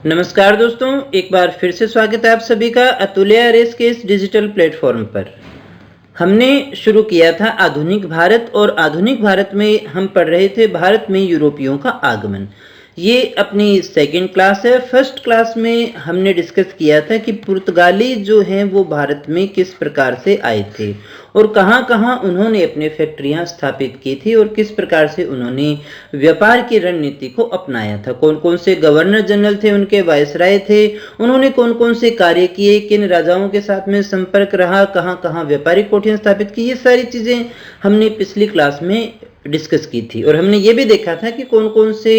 नमस्कार दोस्तों, एक बार फिर से स्वागत है आप सभी का अतुल्य रेस के इस डिजिटल प्लेटफॉर्म पर। हमने शुरू किया था आधुनिक भारत और आधुनिक भारत में हम पढ़ रहे थे भारत में यूरोपियों का आगमन। ये अपनी सेकंड क्लास है। फर्स्ट क्लास में हमने डिस्कस किया था कि पुर्तगाली जो हैं वो भारत में किस प्रकार से आए थे और कहाँ-कहाँ उन्होंने अपने फैक्ट्रियाँ स्थापित की थी और किस प्रकार से उन्होंने व्यापार की रणनीति को अपनाया था। कौन-कौन से गवर्नर जनरल थे, उनके वायसराय थे, उन्होंने कौन-कौन से कार्य किए, किन राजाओं के साथ में संपर्क रहा, कहाँ-कहाँ व्यापारिक कोठियाँ स्थापित की, ये सारी चीज़ें हमने पिछली क्लास में डिस्कस की थी। और हमने ये भी देखा था कि कौन-कौन से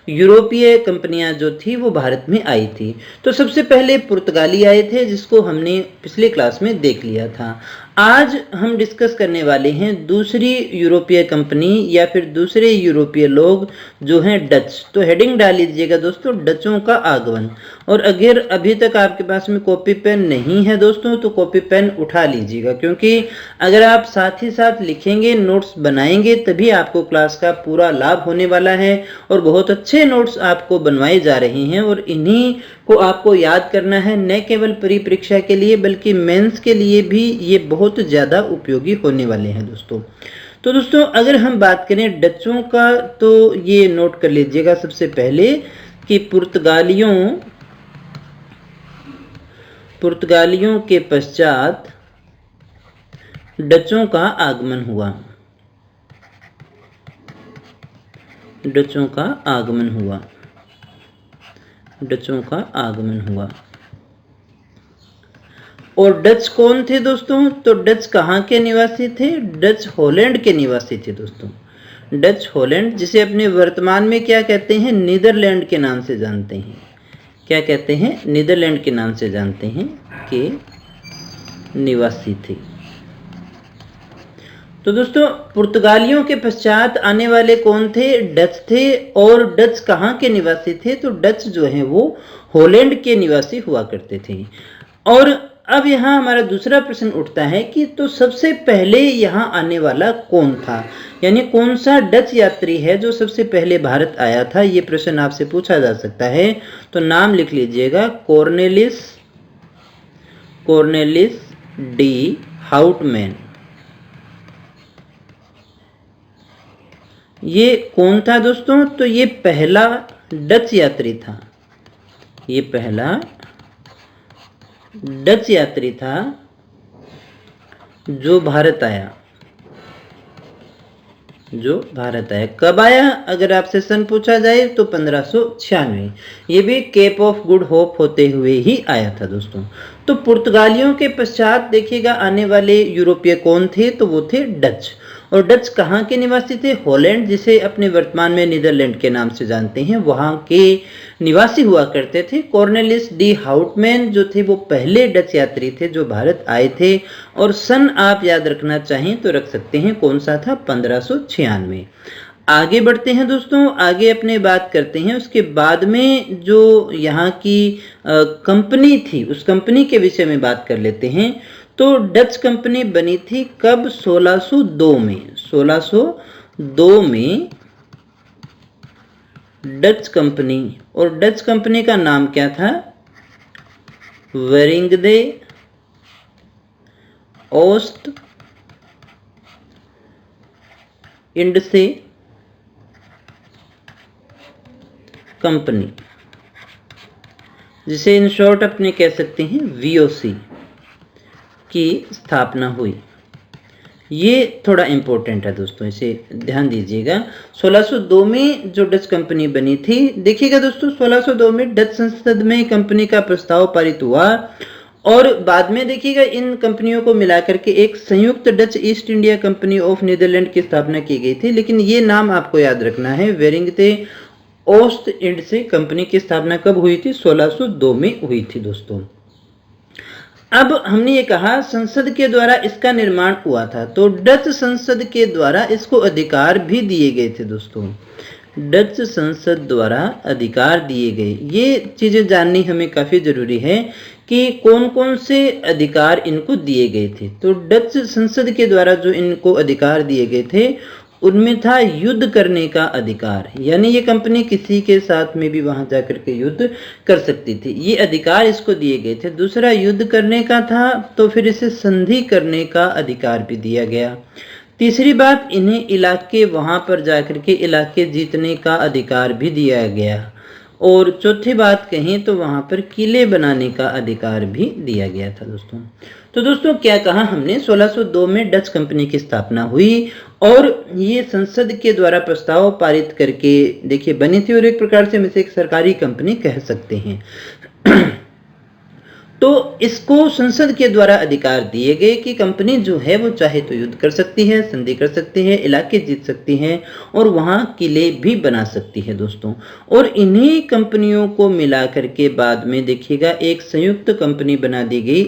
यूरोपीय कंपनियां जो थी वो भारत में आई थी। तो सबसे पहले पुर्तगाली आए थे, जिसको हमने पिछली क्लास में देख लिया था। आज हम डिस्कस करने वाले हैं दूसरी यूरोपीय कंपनी या फिर दूसरे यूरोपीय लोग जो हैं डच। तो हेडिंग डाल लीजिएगा दोस्तों, डचों का आगमन। और अगर अभी तक आपके पास में कॉपी पेन नहीं है दोस्तों, तो कॉपी पेन उठा लीजिएगा, क्योंकि अगर आप साथ ही साथ लिखेंगे, नोट्स बनाएंगे, तभी आपको क्लास का पूरा लाभ होने वाला है। और बहुत अच्छे नोट्स आपको बनवाए जा रहे हैं और इन्हीं को आपको याद करना है, न केवल परिपरीक्षा के लिए बल्कि मेंस के लिए भी ये बहुत ज़्यादा उपयोगी होने वाले हैं दोस्तों। तो दोस्तों, अगर हम बात करें डचों का, तो ये नोट कर लीजिएगा सबसे पहले कि पुर्तगालियों के पश्चात डचों का आगमन हुआ। डचों का आगमन हुआ। डचों का आगमन हुआ। और डच कौन थे दोस्तों? तो डच कहाँ के निवासी थे? डच हॉलैंड के निवासी थे दोस्तों। डच हॉलैंड, जिसे अपने वर्तमान में क्या कहते हैं? नीदरलैंड के नाम से जानते हैं। क्या कहते हैं? नीदरलैंड के नाम से जानते हैं के निवासी थे। तो दोस्तों, पुर्तगालियों के पश्चात आने वाले कौन थे? डच थे। और डच कहाँ के निवासी थे? तो डच जो हैं वो हॉलैंड के निवासी हुआ करते थे। और अब यहाँ हमारा दूसरा प्रश्न उठता है कि तो सबसे पहले यहाँ आने वाला कौन था, यानी कौन सा डच यात्री है जो सबसे पहले भारत आया था? ये प्रश्न आपसे पूछा जा सकता है। तो नाम लिख लीजिएगा, कॉर्नेलिस डी हाउटमैन। ये कौन था दोस्तों? तो ये पहला डच यात्री था। ये पहला डच यात्री था जो भारत आया। कब आया? अगर आपसे सन पूछा जाए तो 1596। ये भी केप ऑफ गुड होप होते हुए ही आया था दोस्तों। तो पुर्तगालियों के पश्चात देखिएगा आने वाले यूरोपीय कौन थे? तो वो थे डच। और डच कहाँ के निवासी थे? हॉलैंड, जिसे अपने वर्तमान में नीदरलैंड के नाम से जानते हैं, वहाँ के निवासी हुआ करते थे। कॉर्नेलिस डी हाउटमैन जो थे वो पहले डच यात्री थे जो भारत आए थे। और सन आप याद रखना चाहें तो रख सकते हैं, कौन सा था? 1596। आगे बढ़ते हैं दोस्तों, आगे अपने बात करते हैं। उसके बाद में जो यहाँ की कंपनी थी, उस कंपनी के विषय में बात कर लेते हैं। तो डच कंपनी बनी थी कब? 1602 में। 1602 में डच कंपनी, और डच कंपनी का नाम क्या था? वेरिंगदे ओस्ट इंडसे कंपनी, जिसे इन शॉर्ट अपने कह सकते हैं वीओसी, की स्थापना हुई। ये थोड़ा इंपॉर्टेंट है दोस्तों, इसे ध्यान दीजिएगा। 1602 में जो डच कंपनी बनी थी, देखिएगा दोस्तों, 1602 में डच संसद में कंपनी का प्रस्ताव पारित हुआ और बाद में देखिएगा इन कंपनियों को मिलाकर के एक संयुक्त Dutch East India company of Netherlands की स्थापना की गई थी। लेकिन ये नाम आपको याद रखना है, वेरिंगते ओस्ट इंडसे कंपनी की स्थापना कब हुई थी? 1602 में हुई थी दोस्तों। अब हमने ये कहा संसद के द्वारा इसका निर्माण हुआ था, तो डच संसद के द्वारा इसको अधिकार भी दिए गए थे दोस्तों। डच संसद द्वारा अधिकार दिए गए, ये चीज़ें जाननी हमें काफ़ी ज़रूरी है कि कौन कौन से अधिकार इनको दिए गए थे। तो डच संसद के द्वारा जो इनको अधिकार दिए गए थे उनमें था युद्ध करने का अधिकार, यानी ये कंपनी किसी के साथ में भी वहां जाकर के युद्ध कर सकती थी, ये अधिकार इसको दिए गए थे। दूसरा युद्ध करने का था तो फिर इसे संधि करने का अधिकार भी दिया गया। तीसरी बात, इन्हें इलाके वहां पर जाकर के इलाके जीतने का अधिकार भी दिया गया। और चौथी बात कहें तो वहां पर किले बनाने का अधिकार भी दिया गया था दोस्तों। तो दोस्तों क्या कहा हमने, 1602 में डच कंपनी की स्थापना हुई और ये संसद के द्वारा प्रस्ताव पारित करके देखिए बनी थी और एक प्रकार से हम इसे एक सरकारी कंपनी कह सकते हैं। तो इसको संसद के द्वारा अधिकार दिए गए कि कंपनी जो है वो चाहे तो युद्ध कर सकती है, संधि कर सकती है, इलाके जीत सकती है और वहां किले भी बना सकती है दोस्तों। और इन्हीं कंपनियों को मिलाकर के बाद में देखिएगा एक संयुक्त कंपनी बना दी गई।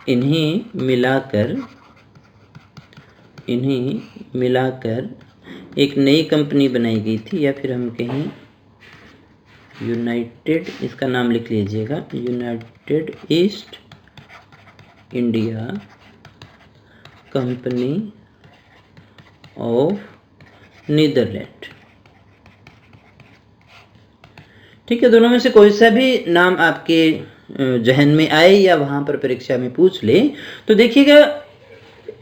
इन्हें मिलाकर एक नई कंपनी बनाई गई थी, या फिर हम कहें यूनाइटेड, इसका नाम लिख लीजिएगा, United east India company of Netherland. ठीक है, दोनों में से कोई सा भी नाम आपके जहन में आए या वहां पर परीक्षा में पूछ ले तो देखिएगा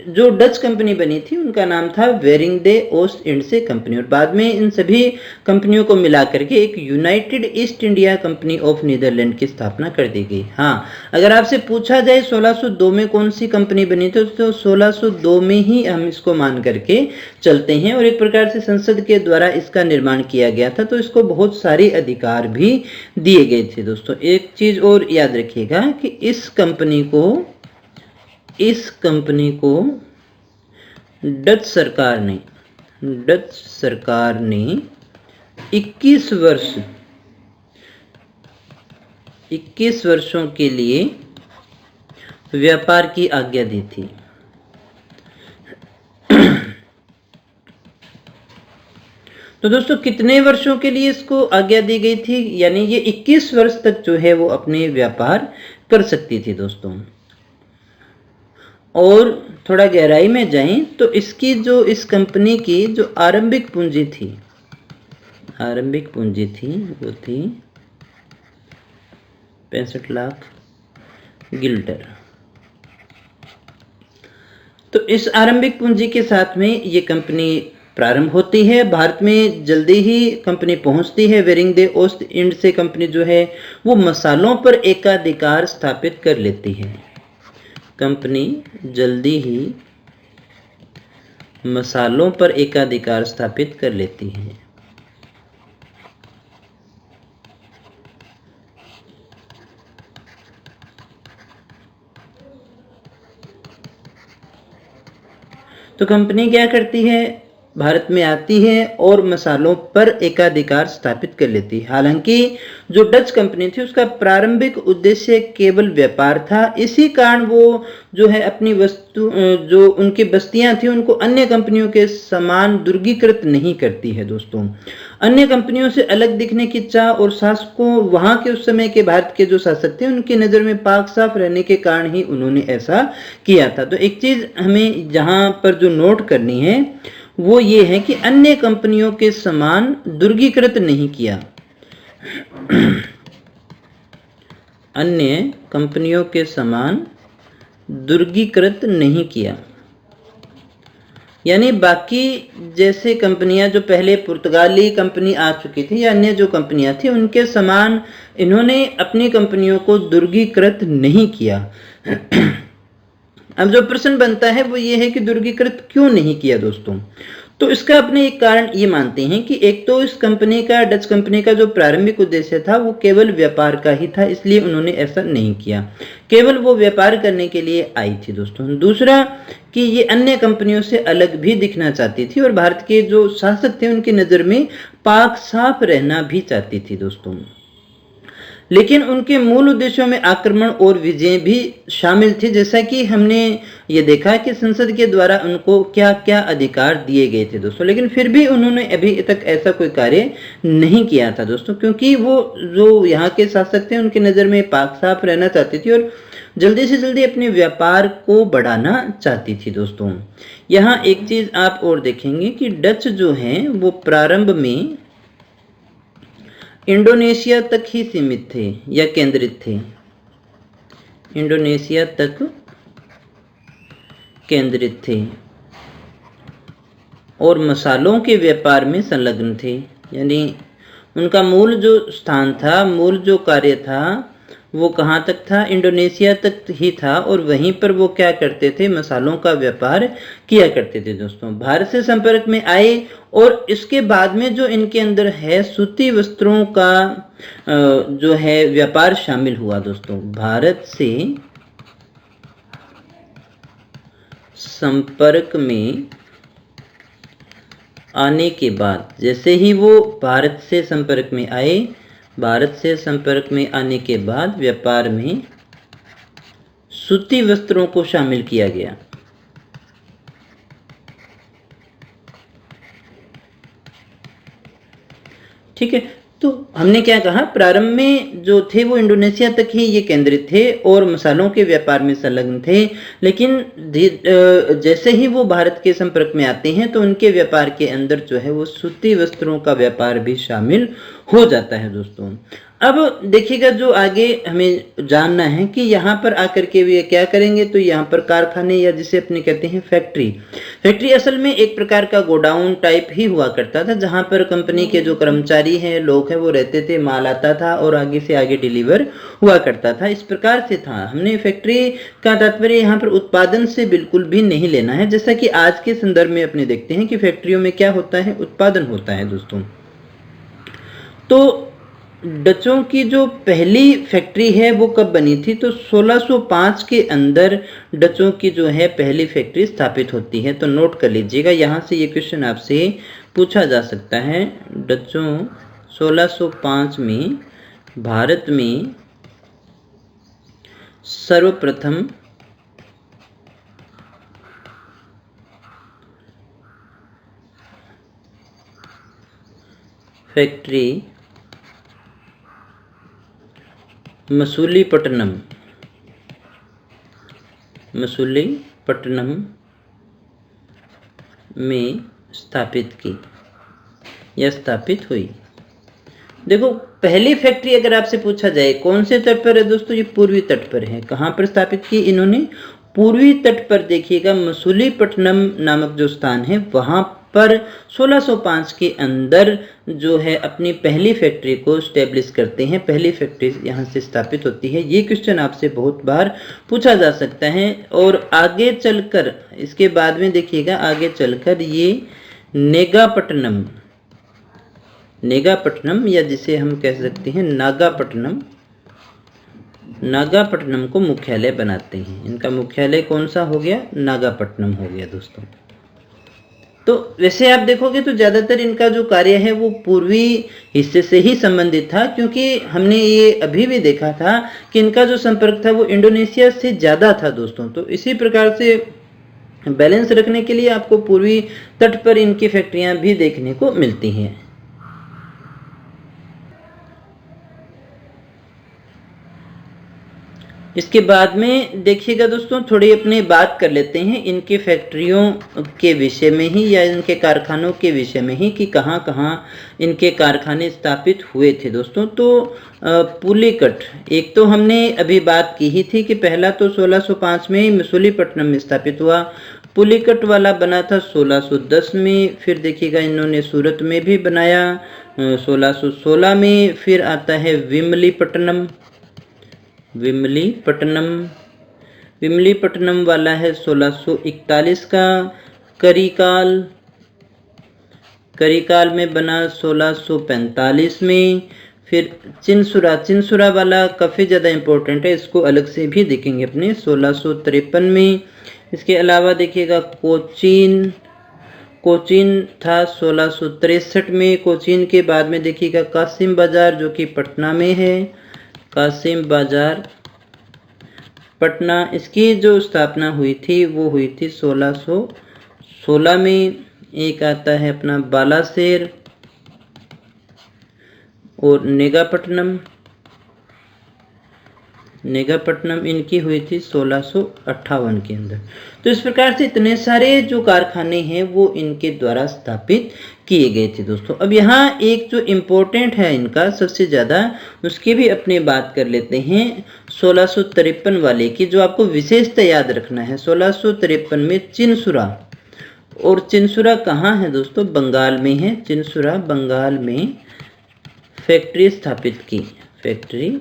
जो डच कंपनी बनी थी उनका नाम था वेरिंग ओस्ट इंडसे कंपनी, और बाद में इन सभी कंपनियों को मिलाकर के एक united east India company of Netherlands की स्थापना कर दी गई। हाँ, अगर आपसे पूछा जाए 1602 में कौन सी कंपनी बनी थी तो 1602 में ही हम इसको मान करके चलते हैं, और एक प्रकार से संसद के द्वारा इसका निर्माण किया गया था, तो इसको बहुत सारे अधिकार भी दिए गए थे दोस्तों। एक चीज और याद रखिएगा कि इस कंपनी को डच सरकार ने 21 वर्षों के लिए व्यापार की आज्ञा दी थी। तो दोस्तों कितने वर्षों के लिए इसको आज्ञा दी गई थी, यानी ये 21 वर्ष तक जो है वो अपने व्यापार कर सकती थी दोस्तों। और थोड़ा गहराई में जाएं तो इस कंपनी की जो आरंभिक पूंजी थी वो थी 65 लाख गिल्डर। तो इस आरंभिक पूंजी के साथ में ये कंपनी प्रारंभ होती है। भारत में जल्दी ही कंपनी पहुंचती है। वेरिंग ओस्ट इंडसे कंपनी जो है वो मसालों पर एकाधिकार स्थापित कर लेती है। कंपनी जल्दी ही मसालों पर एकाधिकार स्थापित कर लेती है। तो कंपनी क्या करती है, भारत में आती है और मसालों पर एकाधिकार स्थापित कर लेती है। हालांकि जो डच कंपनी थी उसका प्रारंभिक उद्देश्य केवल व्यापार था। इसी कारण वो जो है अपनी जो उनकी बस्तियां थी उनको अन्य कंपनियों के समान दुर्गीकृत नहीं करती है दोस्तों। अन्य कंपनियों से अलग दिखने की चाह और शासकों, वहां के उस समय के भारत के जो शासक थे उनकी नजर में पाक साफ रहने के कारण ही उन्होंने ऐसा किया था। तो एक चीज हमें जहां पर जो नोट करनी है वो ये है कि अन्य कंपनियों के समान दुर्गीकृत नहीं किया। अन्य कंपनियों के समान दुर्गीकृत नहीं किया, यानी बाकी जैसे कंपनियां जो पहले पुर्तगाली कंपनी आ चुकी थी या अन्य जो कंपनियां थी उनके समान इन्होंने अपनी कंपनियों को दुर्गीकृत नहीं किया। अब जो प्रश्न बनता है वो ये है कि दुर्गीकृत क्यों नहीं किया दोस्तों। तो इसका अपने एक कारण ये मानते हैं कि एक तो इस कंपनी का, डच कंपनी का जो प्रारंभिक उद्देश्य था वो केवल व्यापार का ही था, इसलिए उन्होंने ऐसा नहीं किया, केवल वो व्यापार करने के लिए आई थी दोस्तों। दूसरा कि ये अन्य कंपनियों से अलग भी दिखना चाहती थी और भारत के जो शासक थे उनकी नज़र में पाक साफ रहना भी चाहती थी दोस्तों। लेकिन उनके मूल उद्देश्यों में आक्रमण और विजय भी शामिल थे, जैसा कि हमने ये देखा कि संसद के द्वारा उनको क्या क्या अधिकार दिए गए थे दोस्तों। लेकिन फिर भी उन्होंने अभी तक ऐसा कोई कार्य नहीं किया था दोस्तों, क्योंकि वो जो यहाँ के शासक थे उनकी नज़र में पाक साफ रहना चाहते थे और जल्दी से जल्दी अपने व्यापार को बढ़ाना चाहती थी दोस्तों। यहाँ एक चीज़ आप और देखेंगे कि डच जो हैं वो प्रारंभ में इंडोनेशिया तक ही सीमित थे या केंद्रित थे, इंडोनेशिया तक केंद्रित थे और मसालों के व्यापार में संलग्न थे। यानी उनका मूल जो स्थान था, मूल जो कार्य था वो कहाँ तक था, इंडोनेशिया तक ही था और वहीं पर वो क्या करते थे, मसालों का व्यापार किया करते थे दोस्तों। भारत से संपर्क में आए और इसके बाद में जो इनके अंदर है सूती वस्त्रों का जो है व्यापार शामिल हुआ दोस्तों। भारत से संपर्क में आने के बाद, जैसे ही वो भारत से संपर्क में आए, भारत से संपर्क में आने के बाद व्यापार में सूती वस्त्रों को शामिल किया गया। ठीक है, तो हमने क्या कहा, प्रारंभ में जो थे वो इंडोनेशिया तक ही ये केंद्रित थे और मसालों के व्यापार में संलग्न थे, लेकिन जैसे ही वो भारत के संपर्क में आते हैं तो उनके व्यापार के अंदर जो है वो सूती वस्त्रों का व्यापार भी शामिल हो जाता है दोस्तों। अब देखिएगा जो आगे हमें जानना है कि यहाँ पर आकर के वे क्या करेंगे, तो यहाँ पर कारखाने या जिसे अपने कहते हैं फैक्ट्री, फैक्ट्री असल में एक प्रकार का गोडाउन टाइप ही हुआ करता था जहाँ पर कंपनी के जो कर्मचारी हैं, लोग हैं, वो रहते थे, माल आता था और आगे से आगे डिलीवर हुआ करता था। इस प्रकार से था। हमने फैक्ट्री का तात्पर्य यहाँ पर उत्पादन से बिल्कुल भी नहीं लेना है, जैसा कि आज के संदर्भ में अपने देखते हैं कि फैक्ट्रियों में क्या होता है, उत्पादन होता है दोस्तों। तो डचों की जो पहली फैक्ट्री है वो कब बनी थी, तो 1605 के अंदर डचों की जो है पहली फैक्ट्री स्थापित होती है। तो नोट कर लीजिएगा, यहाँ से ये क्वेश्चन आपसे पूछा जा सकता है। डचों 1605 में भारत में सर्वप्रथम फैक्ट्री मसूलीपट्टनम में स्थापित की या स्थापित हुई। देखो, पहली फैक्ट्री अगर आपसे पूछा जाए कौन से तट पर है दोस्तों, ये पूर्वी तट पर है। कहाँ पर स्थापित की इन्होंने, पूर्वी तट पर। देखिएगा मसूलीपट्टनम नामक जो स्थान है वहाँ पर 1605 के अंदर जो है अपनी पहली फैक्ट्री को स्टेब्लिश करते हैं, पहली फैक्ट्री यहाँ से स्थापित होती है। ये क्वेश्चन आपसे बहुत बार पूछा जा सकता है। और आगे चलकर इसके बाद में देखिएगा, आगे चलकर ये नेगापट्टनम या जिसे हम कह सकते हैं नागापट्टनम को मुख्यालय बनाते हैं। इनका मुख्यालय कौन सा हो गया, नागापट्टनम हो गया दोस्तों। तो वैसे आप देखोगे तो ज़्यादातर इनका जो कार्य है वो पूर्वी हिस्से से ही संबंधित था, क्योंकि हमने ये अभी भी देखा था कि इनका जो संपर्क था वो इंडोनेशिया से ज़्यादा था दोस्तों। तो इसी प्रकार से बैलेंस रखने के लिए आपको पूर्वी तट पर इनकी फैक्ट्रियां भी देखने को मिलती हैं। इसके बाद में देखिएगा दोस्तों, थोड़ी अपनी बात कर लेते हैं इनके फैक्ट्रियों के विषय में ही या इनके कारखानों के विषय में ही कि कहाँ कहाँ इनके कारखाने स्थापित हुए थे दोस्तों। तो पुलिकट, एक तो हमने अभी बात की ही थी कि पहला तो 1605 में मसूलीपट्टनम में स्थापित हुआ। पुलिकट वाला बना था 1610 में। फिर देखिएगा इन्होंने सूरत में भी बनाया 1616 में। फिर आता है विमलीपट्टनम वाला है 1641 का। करिकाल में बना 1645 में। फिर चिंसुरा वाला काफ़ी ज़्यादा इम्पोर्टेंट है, इसको अलग से भी देखेंगे अपने 1653 में। इसके अलावा देखिएगा कोचीन था 1663 में। कोचीन के बाद में देखिएगा कासिम बाजार जो कि पटना में है, कासिम बाजार पटना। इसकी जो स्थापना हुई थी वो हुई थी 1616 में। एक आता है अपना बालासेर और नेगापट्टनम इनकी हुई थी 1658 के अंदर। तो इस प्रकार से इतने सारे जो कारखाने हैं वो इनके द्वारा स्थापित किए गए थे दोस्तों। अब यहाँ एक जो इम्पोर्टेंट है इनका सबसे ज़्यादा, उसकी भी अपनी बात कर लेते हैं 1653 वाले की, जो आपको विशेषता याद रखना है। 1653 में चिनसुरा, और चिनसुरा कहाँ है दोस्तों? बंगाल में है। चिनसुरा बंगाल में फैक्ट्री स्थापित की, फैक्ट्री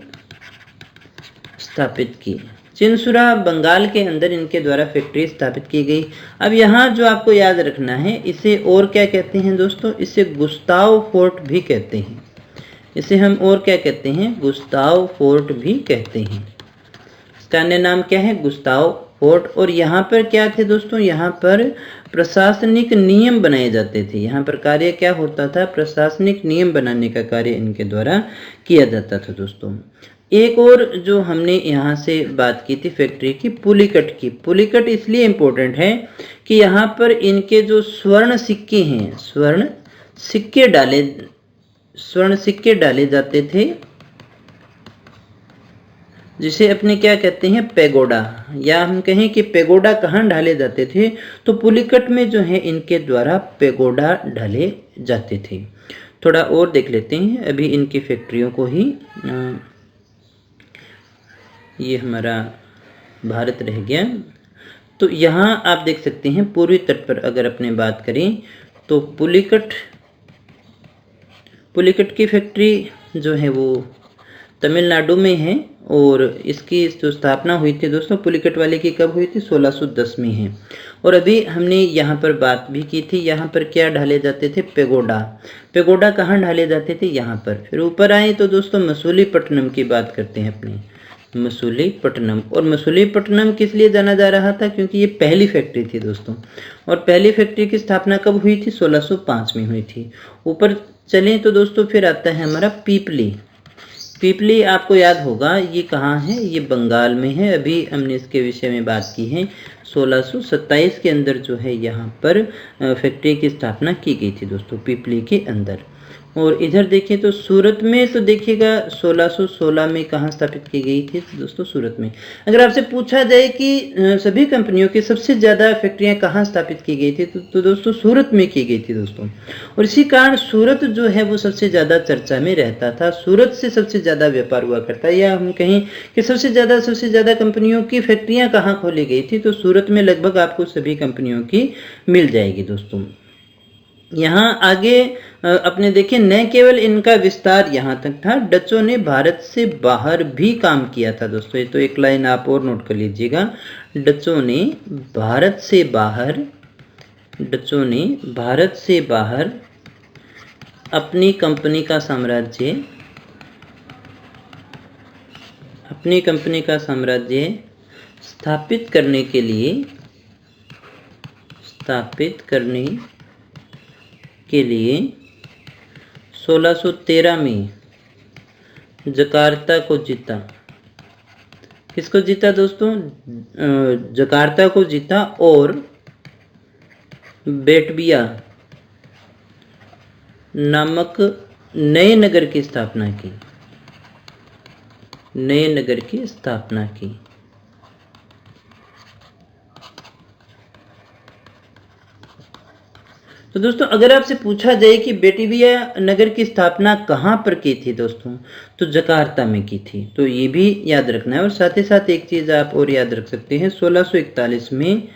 स्थापित की। चिनसुरा बंगाल के अंदर इनके द्वारा फैक्ट्री स्थापित की गई। अब यहाँ जो आपको याद रखना है, इसे और क्या कहते हैं दोस्तों? इसे गुस्ताव फोर्ट भी कहते हैं। इसे हम और क्या कहते हैं? गुस्ताव फोर्ट भी कहते हैं। इसका अन्य नाम क्या है? Gustav fort. और यहाँ पर क्या थे दोस्तों? यहाँ पर प्रशासनिक नियम बनाए जाते थे। यहाँ पर कार्य क्या होता था? प्रशासनिक नियम बनाने का कार्य इनके द्वारा किया जाता था दोस्तों। एक और जो हमने यहाँ से बात की थी फैक्ट्री की, पुलिकट की। पुलिकट इसलिए इम्पोर्टेंट है कि यहाँ पर इनके जो स्वर्ण सिक्के हैं, स्वर्ण सिक्के डाले जाते थे, जिसे अपने क्या कहते हैं? पेगोडा, या हम कहें कि पेगोडा कहाँ डाले जाते थे? तो पुलिकट में जो है इनके द्वारा पेगोडा डाले जाते थे। थोड़ा और देख लेते हैं अभी इनकी फैक्ट्रियों को ही। ये हमारा भारत रह गया। तो यहाँ आप देख सकते हैं पूर्वी तट पर अगर अपने बात करें तो पुलिकट की फैक्ट्री जो है वो तमिलनाडु में है, और इसकी जो स्थापना हुई थी दोस्तों पुलिकट वाले की कब हुई थी? 1610 में है। और अभी हमने यहाँ पर बात भी की थी, यहाँ पर क्या ढाले जाते थे? पेगोडा। पेगोडा कहाँ ढाले जाते थे? यहाँ पर। फिर ऊपर आए तो दोस्तों मसूलीपट्टनम की बात करते हैं अपनी, मसूलीपट्टनम। और मसूलीपट्टनम किस लिए जाना जा रहा था? क्योंकि ये पहली फैक्ट्री थी दोस्तों, और पहली फैक्ट्री की स्थापना कब हुई थी? 1605 में हुई थी। ऊपर चलें तो दोस्तों फिर आता है हमारा पीपली। पीपली आपको याद होगा ये कहाँ है? ये बंगाल में है। अभी हमने इसके विषय में बात की है। 1627 के अंदर जो है यहाँ पर फैक्ट्री की स्थापना की गई थी दोस्तों, पीपली के अंदर। और इधर देखिए तो सूरत में तो देखिएगा 1616 में कहाँ स्थापित की गई थी दोस्तों? सूरत में। अगर आपसे पूछा जाए कि सभी कंपनियों की सबसे ज़्यादा फैक्ट्रियाँ कहाँ स्थापित की गई थी तो दोस्तों सूरत में की गई थी दोस्तों। और इसी कारण सूरत जो है वो सबसे ज़्यादा चर्चा में रहता था। सूरत से सबसे ज़्यादा व्यापार हुआ करता है, या हम कहें कि सबसे ज़्यादा कंपनियों की फैक्ट्रियाँ कहाँ खोली गई थी तो सूरत में लगभग आपको सभी कंपनियों की मिल जाएगी दोस्तों। यहाँ आगे अपने देखिए न केवल इनका विस्तार यहाँ तक था, डचों ने भारत से बाहर भी काम किया था दोस्तों। ये तो एक लाइन आप और नोट कर लीजिएगा। डचों ने भारत से बाहर अपनी कंपनी का साम्राज्य स्थापित करने के लिए 1613 में जकार्ता को जीता। किसको जीता दोस्तों? जकार्ता को जीता, और बेटबिया नामक नए नगर की स्थापना की। तो दोस्तों अगर आपसे पूछा जाए कि बेटबिया नगर की स्थापना कहाँ पर की थी दोस्तों, तो जकार्ता में की थी। तो ये भी याद रखना है। और साथ ही साथ एक चीज़ आप और याद रख सकते हैं, 1641 में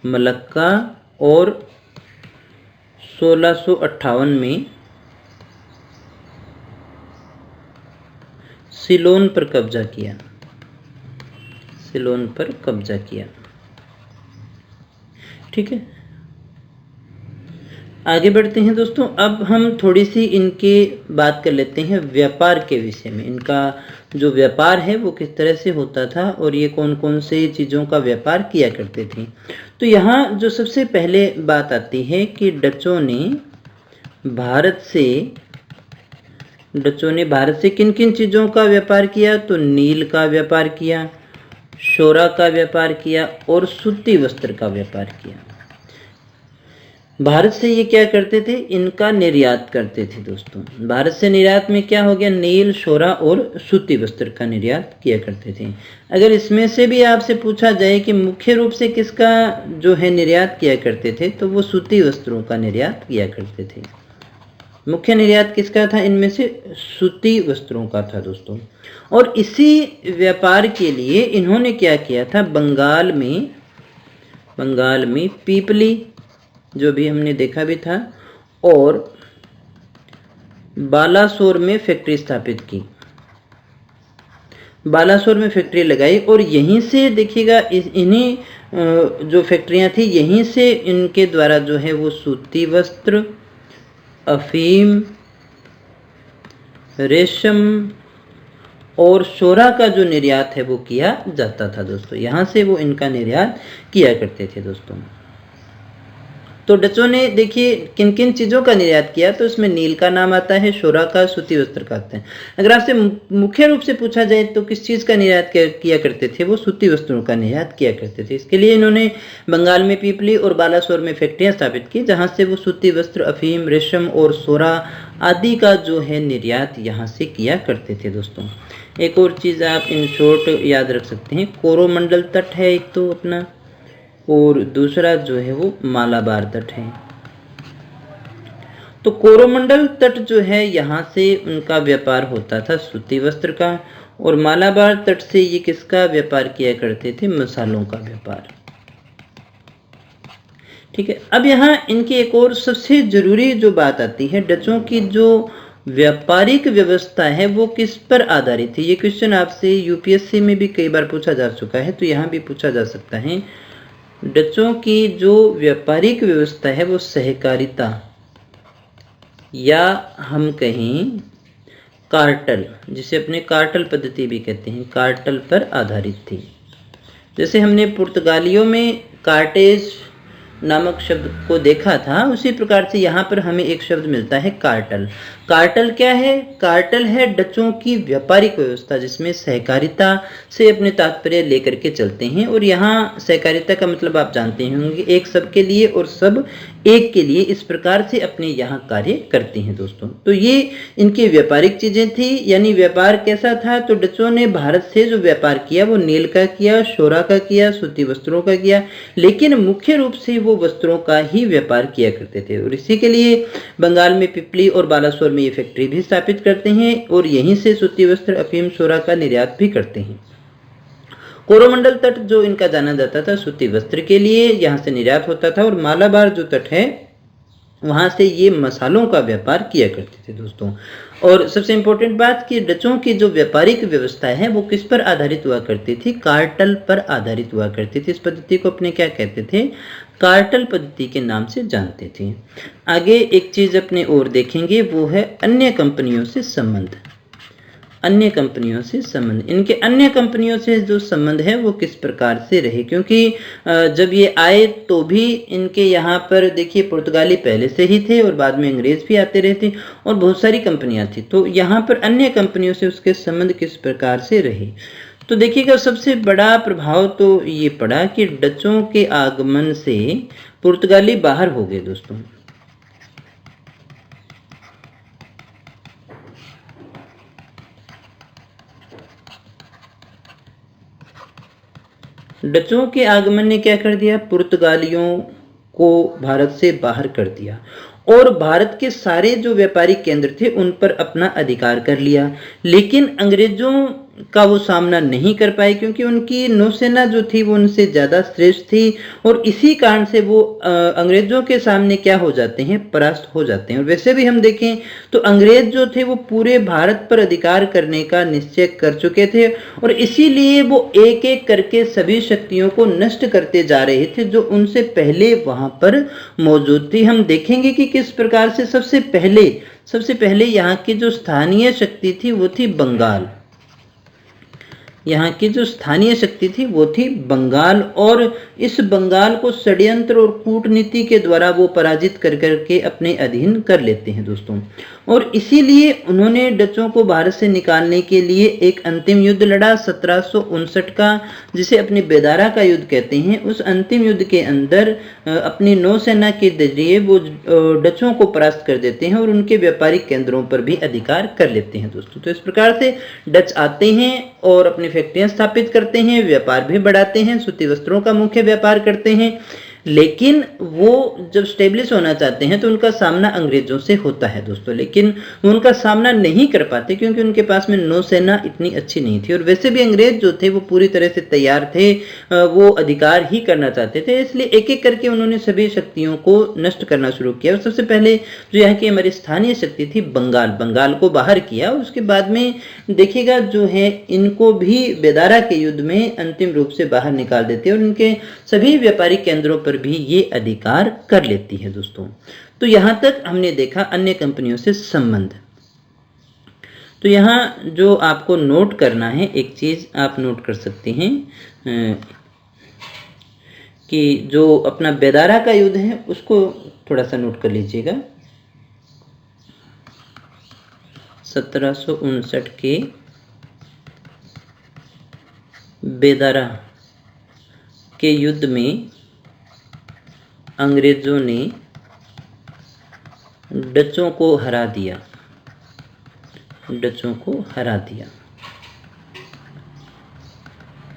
मलक्का और 1658 में सिलोन पर कब्जा किया। ठीक है, आगे बढ़ते हैं दोस्तों। अब हम थोड़ी सी इनके बात कर लेते हैं व्यापार के विषय में। इनका जो व्यापार है वो किस तरह से होता था और ये कौन कौन से चीज़ों का व्यापार किया करते थे। तो यहाँ जो सबसे पहले बात आती है कि डचों ने भारत से किन किन चीज़ों का व्यापार किया? तो नील का व्यापार किया, शोरा का व्यापार किया और सूती वस्त्र का व्यापार किया। भारत से ये क्या करते थे, इनका निर्यात करते थे दोस्तों। भारत से निर्यात में क्या हो गया, नील, शोरा और सूती वस्त्र का निर्यात किया करते थे। अगर इसमें से भी आपसे पूछा जाए कि मुख्य रूप से किसका जो है निर्यात किया करते थे, तो वो सूती वस्त्रों का निर्यात किया करते थे। मुख्य निर्यात किसका था, इनमें से सूती वस्त्रों का था दोस्तों। और इसी व्यापार के लिए इन्होंने क्या किया था, बंगाल में पीपली, जो भी हमने देखा भी था, और बालासोर में फैक्ट्री स्थापित की। बालासोर में फैक्ट्री लगाई और यहीं से देखिएगा इन्हीं जो फैक्ट्रियां थी, यहीं से इनके द्वारा जो है वो सूती वस्त्र, अफीम, रेशम और शोरा का जो निर्यात है वो किया जाता था दोस्तों। यहाँ से वो इनका निर्यात किया करते थे दोस्तों। तो डचों ने देखिए किन किन चीज़ों का निर्यात किया, तो इसमें नील का नाम आता है, शोरा का, सूती वस्त्र का आता है। अगर आपसे मुख्य रूप से पूछा जाए तो किस चीज़ का निर्यात किया करते थे, वो सूती वस्त्रों का निर्यात किया करते थे। इसके लिए इन्होंने बंगाल में पीपली और बालासोर में फैक्ट्रियाँ स्थापित की, जहाँ से वो सूती वस्त्र, अफीम, रेशम और शोरा आदि का जो है निर्यात यहाँ से किया करते थे दोस्तों। एक और चीज़ आप इन शॉर्ट याद रख सकते हैं, कोरोमंडल तट है एक तो अपना, और दूसरा जो है वो मालाबार तट है। तो कोरोमंडल तट जो है यहाँ से उनका व्यापार होता था सूती वस्त्र का, और मालाबार तट से ये किसका व्यापार किया करते थे, मसालों का व्यापार। ठीक है, अब यहाँ इनकी एक और सबसे जरूरी जो बात आती है, डचों की जो व्यापारिक व्यवस्था है वो किस पर आधारित है। ये क्वेश्चन आपसे यूपीएससी में भी कई बार पूछा जा चुका है, तो यहाँ भी पूछा जा सकता है। डचों की जो व्यापारिक व्यवस्था है वो सहकारिता, या हम कहें कार्टल, जिसे अपने कार्टल पद्धति भी कहते हैं, कार्टल पर आधारित थी। जैसे हमने पुर्तगालियों में कार्टेज नामक शब्द को देखा था, उसी प्रकार से यहाँ पर हमें एक शब्द मिलता है कार्टल। कार्टल क्या है, कार्टल है डचों की व्यापारिक व्यवस्था, जिसमें सहकारिता से अपने तात्पर्य लेकर के चलते हैं। और यहाँ सहकारिता का मतलब आप जानते होंगे, एक सब के लिए और सब एक के लिए, इस प्रकार से अपने यहाँ कार्य करते हैं दोस्तों। तो ये इनकी व्यापारिक चीजें थी। यानी व्यापार कैसा था, तो डचों ने भारत से जो व्यापार किया वो नील का किया, शोरा का किया, सूती वस्त्रों का किया, लेकिन मुख्य रूप से वो वस्त्रों का ही व्यापार किया करते थे। और इसी के लिए बंगाल में पिपली और बालासोर में ये फैक्ट्री भी स्थापित करते हैं, और यहीं से सूती वस्त्र, अफीम, शोरा का निर्यात भी करते हैं। कोरोमंडल तट जो इनका जाना जाता था सूती वस्त्र के लिए, यहाँ से निर्यात होता था। और मालाबार जो तट है वहाँ से ये मसालों का व्यापार किया करते थे दोस्तों। और सबसे इम्पोर्टेंट बात कि डचों की जो व्यापारिक व्यवस्था है वो किस पर आधारित हुआ करती थी, कार्टल पर आधारित हुआ करती थी। इस पद्धति को अपने क्या कहते थे, कार्टल पद्धति के नाम से जानते थे। आगे एक चीज़ अपने और देखेंगे, वो है अन्य कंपनियों से संबंध। अन्य कंपनियों से संबंध, इनके अन्य कंपनियों से जो संबंध है वो किस प्रकार से रहे, क्योंकि जब ये आए तो भी इनके यहाँ पर देखिए पुर्तगाली पहले से ही थे और बाद में अंग्रेज भी आते रहे थे और बहुत सारी कंपनियां थी। तो यहाँ पर अन्य कंपनियों से उसके संबंध किस प्रकार से रहे, तो देखिएगा सबसे बड़ा प्रभाव तो ये पड़ा कि डचों के आगमन से पुर्तगाली बाहर हो गए दोस्तों। डचों के आगमन ने क्या कर दिया, पुर्तगालियों को भारत से बाहर कर दिया और भारत के सारे जो व्यापारिक केंद्र थे उन पर अपना अधिकार कर लिया। लेकिन अंग्रेजों का वो सामना नहीं कर पाए, क्योंकि उनकी नौसेना जो थी वो उनसे ज़्यादा श्रेष्ठ थी और इसी कारण से वो अंग्रेजों के सामने क्या हो जाते हैं, परास्त हो जाते हैं। और वैसे भी हम देखें तो अंग्रेज जो थे वो पूरे भारत पर अधिकार करने का निश्चय कर चुके थे और इसीलिए वो एक एक करके सभी शक्तियों को नष्ट करते जा रहे थे जो उनसे पहले वहां पर मौजूद थी। हम देखेंगे कि किस प्रकार से सबसे पहले यहाँ की जो स्थानीय शक्ति थी वो थी बंगाल। यहाँ की जो स्थानीय शक्ति थी वो थी बंगाल और इस बंगाल को षड्यंत्र और कूटनीति के द्वारा वो पराजित कर करके अपने अधीन कर लेते हैं दोस्तों। और इसीलिए उन्होंने डचों को भारत से निकालने के लिए एक अंतिम युद्ध लड़ा 1759 का, जिसे अपनी बेदारा का युद्ध कहते हैं। उस अंतिम युद्ध के अंदर अपनी नौसेना के जरिए वो डचों को परास्त कर देते हैं और उनके व्यापारिक केंद्रों पर भी अधिकार कर लेते हैं दोस्तों। तो इस प्रकार से डच आते हैं और अपनी फैक्ट्रियां स्थापित करते हैं, व्यापार भी बढ़ाते हैं, सूती वस्त्रों का मुख्य व्यापार करते हैं। लेकिन वो जब स्टेब्लिश होना चाहते हैं तो उनका सामना अंग्रेजों से होता है दोस्तों, लेकिन वो उनका सामना नहीं कर पाते क्योंकि उनके पास में नौसेना इतनी अच्छी नहीं थी। और वैसे भी अंग्रेज जो थे वो पूरी तरह से तैयार थे, वो अधिकार ही करना चाहते थे, इसलिए एक एक करके उन्होंने सभी शक्तियों को नष्ट करना शुरू किया। और सबसे पहले जो यहाँ की हमारी स्थानीय शक्ति थी बंगाल को बाहर किया। और उसके बाद में देखिएगा जो है इनको भी बेदारा के युद्ध में अंतिम रूप से बाहर निकाल देते हैं और इनके सभी व्यापारिक केंद्रों पर भी ये अधिकार कर लेती है दोस्तों। तो यहां तक हमने देखा अन्य कंपनियों से संबंध। तो यहां जो आपको नोट करना है, एक चीज आप नोट कर सकते हैं कि जो अपना बेदारा का युद्ध है उसको थोड़ा सा नोट कर लीजिएगा। 1759 के बेदारा के युद्ध में अंग्रेजों ने डचों को हरा दिया।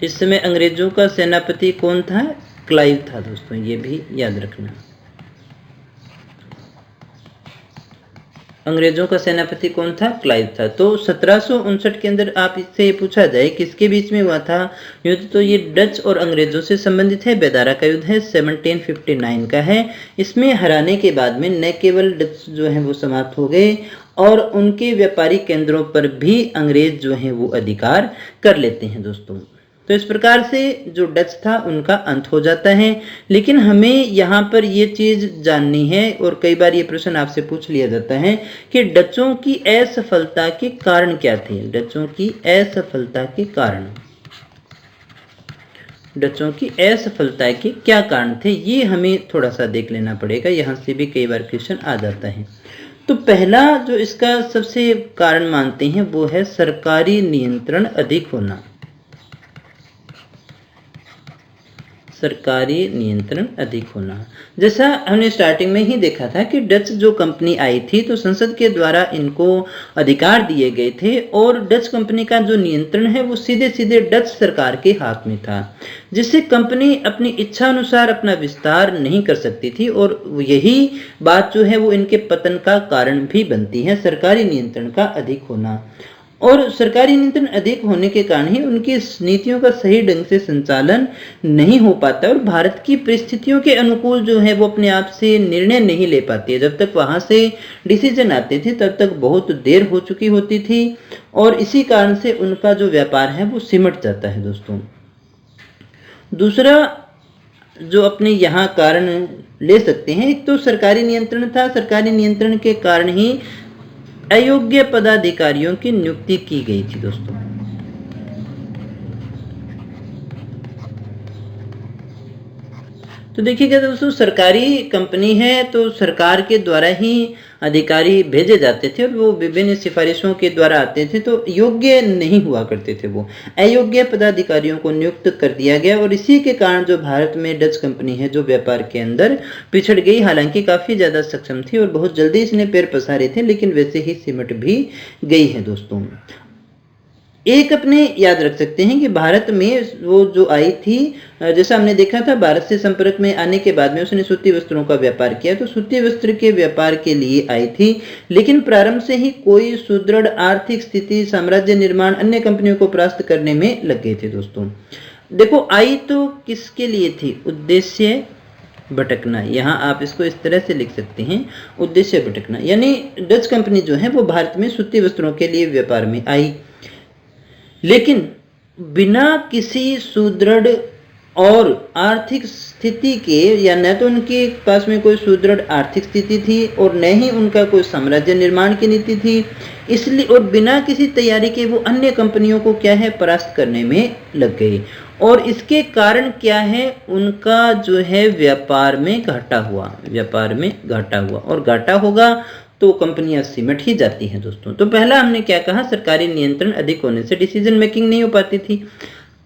इस समय अंग्रेजों का सेनापति कौन था? क्लाइव था दोस्तों, ये भी याद रखना। अंग्रेजों का सेनापति कौन था? क्लाइव था। तो 1759 के अंदर आप इससे पूछा जाए किसके बीच में हुआ था युद्ध, तो ये डच और अंग्रेजों से संबंधित है। बेदारा का युद्ध है, 1759 का है। इसमें हराने के बाद में न केवल डच जो है वो समाप्त हो गए और उनके व्यापारिक केंद्रों पर भी अंग्रेज जो है वो अधिकार कर लेते हैं दोस्तों। तो इस प्रकार से जो डच था उनका अंत हो जाता है। लेकिन हमें यहाँ पर ये चीज़ जाननी है और कई बार ये प्रश्न आपसे पूछ लिया जाता है कि डचों की असफलता के कारण क्या थे? डचों की असफलता के क्या कारण थे, ये हमें थोड़ा सा देख लेना पड़ेगा। यहाँ से भी कई बार क्वेश्चन आ जाता है। तो पहला जो इसका सबसे कारण मानते हैं वो है सरकारी नियंत्रण अधिक होना। जैसा हमने स्टार्टिंग में ही देखा था कि डच जो कंपनी आई थी तो संसद के द्वारा इनको अधिकार दिए गए थे और डच कंपनी का जो नियंत्रण है वो सीधे सीधे डच सरकार के हाथ में था, जिससे कंपनी अपनी इच्छा अनुसार अपना विस्तार नहीं कर सकती थी। और यही बात जो है वो इनके पतन का कारण भी बनती है, सरकारी नियंत्रण का अधिक होना। और सरकारी नियंत्रण अधिक होने के कारण ही उनकी नीतियों का सही ढंग से संचालन नहीं हो पाता और भारत की परिस्थितियों के अनुकूल जो है वो अपने आप से निर्णय नहीं ले पाती है। जब तक वहां से डिसीजन आते थे तब तक बहुत देर हो चुकी होती थी और इसी कारण से उनका जो व्यापार है वो सिमट जाता है दोस्तों। दूसरा जो अपने यहाँ कारण ले सकते हैं, एक तो सरकारी नियंत्रण था। सरकारी नियंत्रण के कारण ही अयोग्य पदाधिकारियों की नियुक्ति की गई थी दोस्तों। तो देखिएगा दोस्तों, सरकारी कंपनी है तो सरकार के द्वारा ही अधिकारी भेजे जाते थे और वो विभिन्न सिफारिशों के द्वारा आते थे, तो योग्य नहीं हुआ करते थे, वो अयोग्य पदाधिकारियों को नियुक्त कर दिया गया। और इसी के कारण जो भारत में डच कंपनी है जो व्यापार के अंदर पिछड़ गई, हालांकि काफ़ी ज़्यादा सक्षम थी और बहुत जल्दी इसने पैर पसारे थे, लेकिन वैसे ही सिमट भी गई है दोस्तों। एक अपने याद रख सकते हैं कि भारत में वो जो आई थी, जैसा हमने देखा था, भारत से संपर्क में आने के बाद में उसने सूती वस्त्रों का व्यापार किया, तो सूती वस्त्र के व्यापार के लिए आई थी, लेकिन प्रारंभ से ही कोई सुदृढ़ आर्थिक स्थिति, साम्राज्य निर्माण, अन्य कंपनियों को परास्त करने में लग गए थे दोस्तों। देखो, आई तो किसके लिए थी? उद्देश्य भटकना। यहाँ आप इसको इस तरह से लिख सकते हैं, उद्देश्य भटकना, यानी डच कंपनी जो है वो भारत में सूती वस्त्रों के लिए व्यापार में आई, लेकिन बिना किसी सुदृढ़ और आर्थिक स्थिति के, या न तो उनके पास में कोई सुदृढ़ आर्थिक स्थिति थी और न ही उनका कोई साम्राज्य निर्माण की नीति थी, इसलिए और बिना किसी तैयारी के वो अन्य कंपनियों को क्या है परास्त करने में लग गई। और इसके कारण क्या है, उनका जो है व्यापार में घाटा हुआ, और घाटा होगा तो कंपनियां सिमट ही जाती हैं दोस्तों। तो पहला हमने क्या कहा, सरकारी नियंत्रण अधिक होने से डिसीजन मेकिंग नहीं हो पाती थी।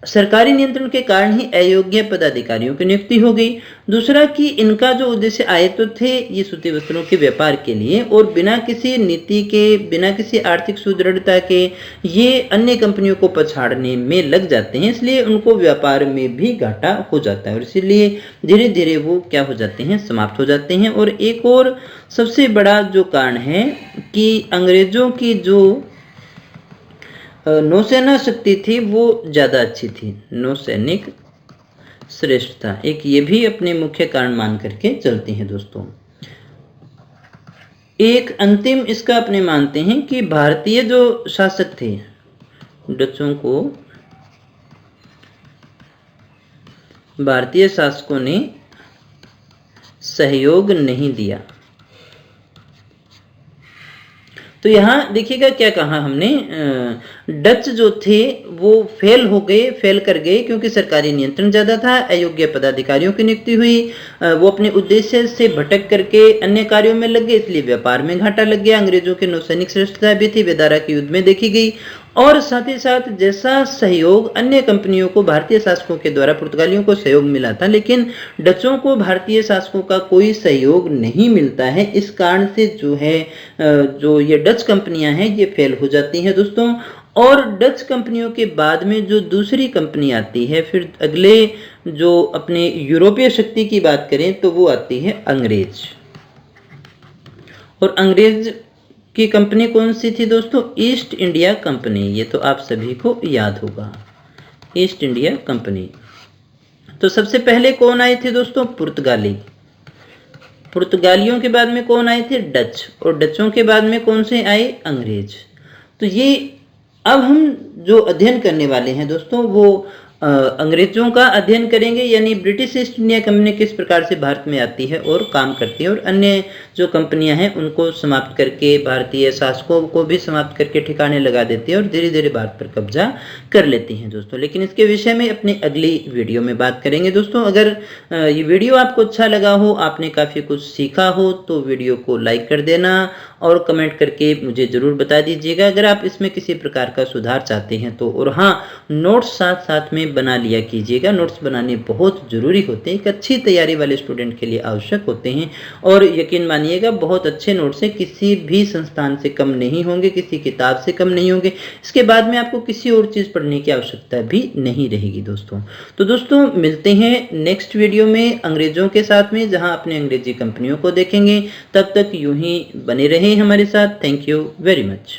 सरकारी नियंत्रण के कारण ही अयोग्य पदाधिकारियों की नियुक्ति हो गई। दूसरा कि इनका जो उद्देश्य आए तो थे ये सूती वस्त्रों के व्यापार के लिए, और बिना किसी नीति के, बिना किसी आर्थिक सुदृढ़ता के ये अन्य कंपनियों को पछाड़ने में लग जाते हैं, इसलिए उनको व्यापार में भी घाटा हो जाता है और इसीलिए धीरे धीरे वो क्या हो जाते हैं, समाप्त हो जाते हैं। और एक और सबसे बड़ा जो कारण है कि अंग्रेजों की जो नौसेना शक्ति थी वो ज़्यादा अच्छी थी, नौसैनिक श्रेष्ठ था, एक ये भी अपने मुख्य कारण मान करके चलती हैं दोस्तों। एक अंतिम इसका अपने मानते हैं कि भारतीय जो शासक थे, डचों को भारतीय शासकों ने सहयोग नहीं दिया। तो यहाँ देखिएगा क्या कहा हमने, डच जो थे वो फेल कर गए क्योंकि सरकारी नियंत्रण ज़्यादा था, अयोग्य पदाधिकारियों की नियुक्ति हुई, वो अपने उद्देश्य से भटक करके अन्य कार्यों में लग गए, इसलिए व्यापार में घाटा लग गया। अंग्रेजों के नौसैनिक श्रेष्ठता भी थी, बेदारा के युद्ध में देखी गई, और साथ ही साथ जैसा सहयोग अन्य कंपनियों को भारतीय शासकों के द्वारा पुर्तगालियों को सहयोग मिला था, लेकिन डचों को भारतीय शासकों का कोई सहयोग नहीं मिलता है। इस कारण से जो है जो ये डच कंपनियां हैं ये फेल हो जाती हैं दोस्तों। और डच कंपनियों के बाद में जो दूसरी कंपनी आती है, फिर अगले जो अपने यूरोपीय शक्ति की बात करें तो वो आती है अंग्रेज। और अंग्रेज की कंपनी कौन सी थी दोस्तों, ईस्ट इंडिया कंपनी, ये तो आप सभी को याद होगा, ईस्ट इंडिया कंपनी। तो सबसे पहले कौन आए थे दोस्तों, पुर्तगाली। पुर्तगालियों के बाद में कौन आए थे, डच, और डचों के बाद में कौन से आए, अंग्रेज। तो ये अब हम जो अध्ययन करने वाले हैं दोस्तों वो अंग्रेजों का अध्ययन करेंगे, यानी ब्रिटिश ईस्ट इंडिया कंपनी किस प्रकार से भारत में आती है और काम करती है, और अन्य जो कंपनियां हैं उनको समाप्त करके भारतीय शासकों को भी समाप्त करके ठिकाने लगा देती है और धीरे धीरे भारत पर कब्जा कर लेती हैं दोस्तों। लेकिन इसके विषय में अपनी अगली वीडियो में बात करेंगे दोस्तों। अगर ये वीडियो आपको अच्छा लगा हो, आपने काफ़ी कुछ सीखा हो, तो वीडियो को लाइक कर देना और कमेंट करके मुझे ज़रूर बता दीजिएगा अगर आप इसमें किसी प्रकार का सुधार चाहते हैं तो। और हाँ, नोट्स साथ साथ में बना लिया कीजिएगा, नोट्स बनाने बहुत ज़रूरी होते हैं, एक अच्छी तैयारी वाले स्टूडेंट के लिए आवश्यक होते हैं। और यकीन मानिएगा बहुत अच्छे नोट्स हैं, किसी भी संस्थान से कम नहीं होंगे, किसी किताब से कम नहीं होंगे। इसके बाद में आपको किसी और चीज़ पढ़ने की आवश्यकता भी नहीं रहेगी दोस्तों। तो दोस्तों मिलते हैं नेक्स्ट वीडियो में अंग्रेजों के साथ में, जहाँ अपने अंग्रेजी कंपनियों को देखेंगे। तब तक यूं ही बने रहें हमारे साथ। Thank you very much.